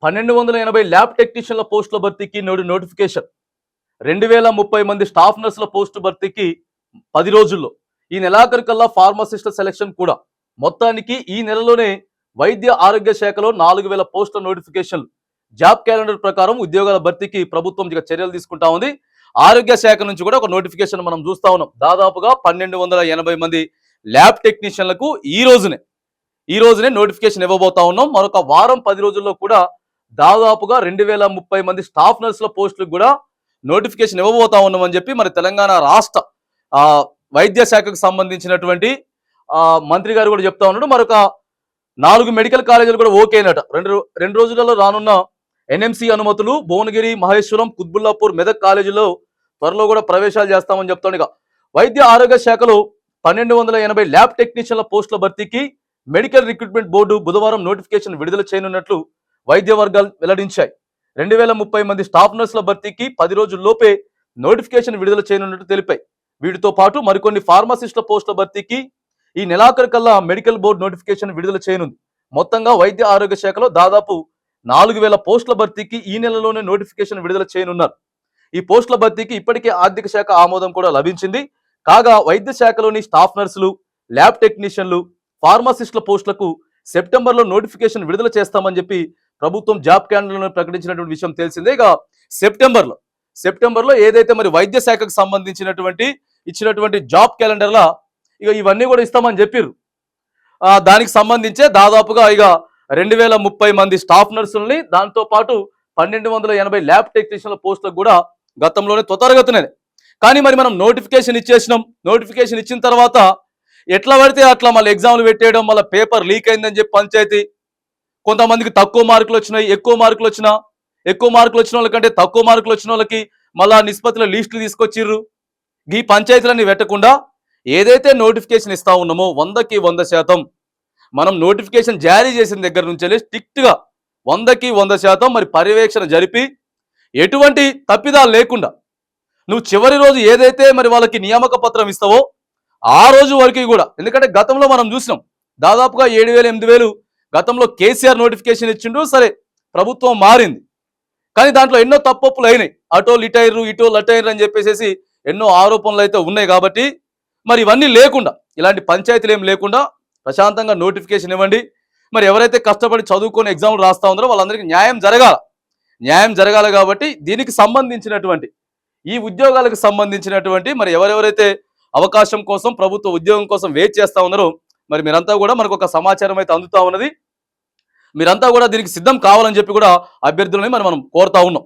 1280 lab టెక్నీషియన్ల పోస్టుల భర్తీకి నేడు నోటిఫికేషన్. 2030 మంది స్టాఫ్ నర్సుల పోస్టు భర్తీకి 10 రోజుల్లో. ఈ నెలాఖరుకల్లా ఫార్మసిస్టుల సెలక్షన్ కూడా. మొత్తానికి ఈ నెలలోనే వైద్య ఆరోగ్య శాఖలో 4000 పోస్టుల నోటిఫికేషన్లు. జాబ్ క్యాలెండర్ ప్రకారం ఉద్యోగాల భర్తీకి ప్రభుత్వం చర్యలు తీసుకుంటా ఉంది. ఆరోగ్య శాఖ నుంచి కూడా ఒక నోటిఫికేషన్ మనం చూస్తా ఉన్నాం. దాదాపుగా 1280 మంది ల్యాబ్ టెక్నీషియన్లకు ఈ రోజునే నోటిఫికేషన్ ఇవ్వబోతా ఉన్నాం. మరొక వారం 10 రోజుల్లో కూడా దాదాపుగా 2030 మంది స్టాఫ్ నర్సుల పోస్టులకు కూడా నోటిఫికేషన్ ఇవ్వబోతా ఉన్నామని చెప్పి మరి తెలంగాణ రాష్ట్ర వైద్య శాఖకు సంబంధించినటువంటి మంత్రి గారు కూడా చెప్తా ఉన్నాడు. మరొక 4 మెడికల్ కాలేజీలు కూడా ఓకే అయినట. రెండు రోజులలో రానున్న ఎన్ఎంసీ అనుమతులు. భువనగిరి, మహేశ్వరం, కుత్బుల్లాపూర్, మెదక్ కాలేజీలో త్వరలో కూడా ప్రవేశాలు చేస్తామని చెప్తాను. వైద్య ఆరోగ్య శాఖలో 1280 ల్యాబ్ టెక్నీషియన్ల పోస్టుల భర్తీకి మెడికల్ రిక్రూట్మెంట్ బోర్డు బుధవారం నోటిఫికేషన్ విడుదల చేయనున్నట్లు వైద్య వర్గాలు వెల్లడించాయి. 2030 మంది స్టాఫ్ నర్సుల భర్తీకి 10 రోజుల్లోపే నోటిఫికేషన్ విడుదల చేయనున్నట్లు తెలిపాయి. వీటితో పాటు మరికొన్ని ఫార్మసిస్టుల పోస్టుల భర్తీకి ఈ నెలాఖరు కల్లా మెడికల్ బోర్డు నోటిఫికేషన్ విడుదల చేయనుంది. మొత్తంగా వైద్య ఆరోగ్య శాఖలో దాదాపు 4000 పోస్టుల భర్తీకి ఈ నెలలోనే నోటిఫికేషన్ విడుదల చేయనున్నారు. ఈ పోస్టుల భర్తీకి ఇప్పటికే ఆర్థిక శాఖ ఆమోదం కూడా లభించింది. కాగా వైద్య శాఖలోని స్టాఫ్ నర్సులు, ల్యాబ్ టెక్నీషియన్లు, ఫార్మసిస్టుల పోస్టులకు సెప్టెంబర్లో నోటిఫికేషన్ విడుదల చేస్తామని చెప్పి ప్రభుత్వం జాబ్ క్యాలెండర్లో ప్రకటించినటువంటి విషయం తెలిసిందే. ఇక సెప్టెంబర్లో ఏదైతే మరి వైద్య శాఖకు సంబంధించినటువంటి ఇచ్చినటువంటి జాబ్ క్యాలెండర్లా ఇక ఇవన్నీ కూడా ఇస్తామని చెప్పారు. దానికి సంబంధించే దాదాపుగా ఇక 2030 మంది స్టాఫ్ నర్సుల్ని, దాంతో పాటు 1280 ల్యాబ్ టెక్నీషియన్ల పోస్టులకు కూడా గతంలోనే త్వరగతినే. కానీ మరి మనం నోటిఫికేషన్ ఇచ్చేసినాం. నోటిఫికేషన్ ఇచ్చిన తర్వాత ఎట్లా పడితే అట్లా మళ్ళీ ఎగ్జామ్లు పెట్టేయడం, మళ్ళీ పేపర్ లీక్ అయిందని చెప్పి పంచాయతీ. కొంతమందికి తక్కువ మార్కులు వచ్చినాయి, ఎక్కువ మార్కులు వచ్చిన వాళ్ళకంటే తక్కువ మార్కులు వచ్చిన వాళ్ళకి మళ్ళా నిష్పత్తుల లిస్టులు తీసుకొచ్చిర్రు. ఈ పంచాయతీలన్నీ పెట్టకుండా ఏదైతే నోటిఫికేషన్ ఇస్తా ఉన్నామో 100కి 100% మనం నోటిఫికేషన్ జారీ చేసిన దగ్గర నుంచి స్ట్రిక్ట్గా 100కి 100% మరి పర్యవేక్షణ జరిపి ఎటువంటి తప్పిదాలు లేకుండా నువ్వు చివరి రోజు ఏదైతే మరి వాళ్ళకి నియామక పత్రం ఇస్తావో ఆ రోజు వరకు కూడా. ఎందుకంటే గతంలో మనం చూసినాం దాదాపుగా 7000 8000 గతంలో కేసీఆర్ నోటిఫికేషన్ ఇచ్చిండు. సరే ప్రభుత్వం మారింది, కానీ దాంట్లో ఎన్నో తప్పొప్పులు అయినాయి. అటో లిటైర్రు ఇటో లటైర్రు అని చెప్పేసి ఎన్నో ఆరోపణలు అయితే ఉన్నాయి. కాబట్టి మరి ఇవన్నీ లేకుండా, ఇలాంటి పంచాయతీలు ఏం లేకుండా ప్రశాంతంగా నోటిఫికేషన్ ఇవ్వండి. మరి ఎవరైతే కష్టపడి చదువుకొని ఎగ్జామ్లు రాస్తా ఉన్నారో వాళ్ళందరికీ న్యాయం జరగాలి. కాబట్టి దీనికి సంబంధించినటువంటి ఈ ఉద్యోగాలకు సంబంధించినటువంటి మరి ఎవరెవరైతే అవకాశం కోసం, ప్రభుత్వ ఉద్యోగం కోసం వెయిట్ చేస్తా ఉన్నారో మరి మీరంతా కూడా మనకు ఒక సమాచారం అయితే అందుతా ఉన్నది. మీరంతా కూడా దీనికి సిద్ధం కావాలని చెప్పి కూడా అభ్యర్థులని మనం కోరుతా ఉన్నాం.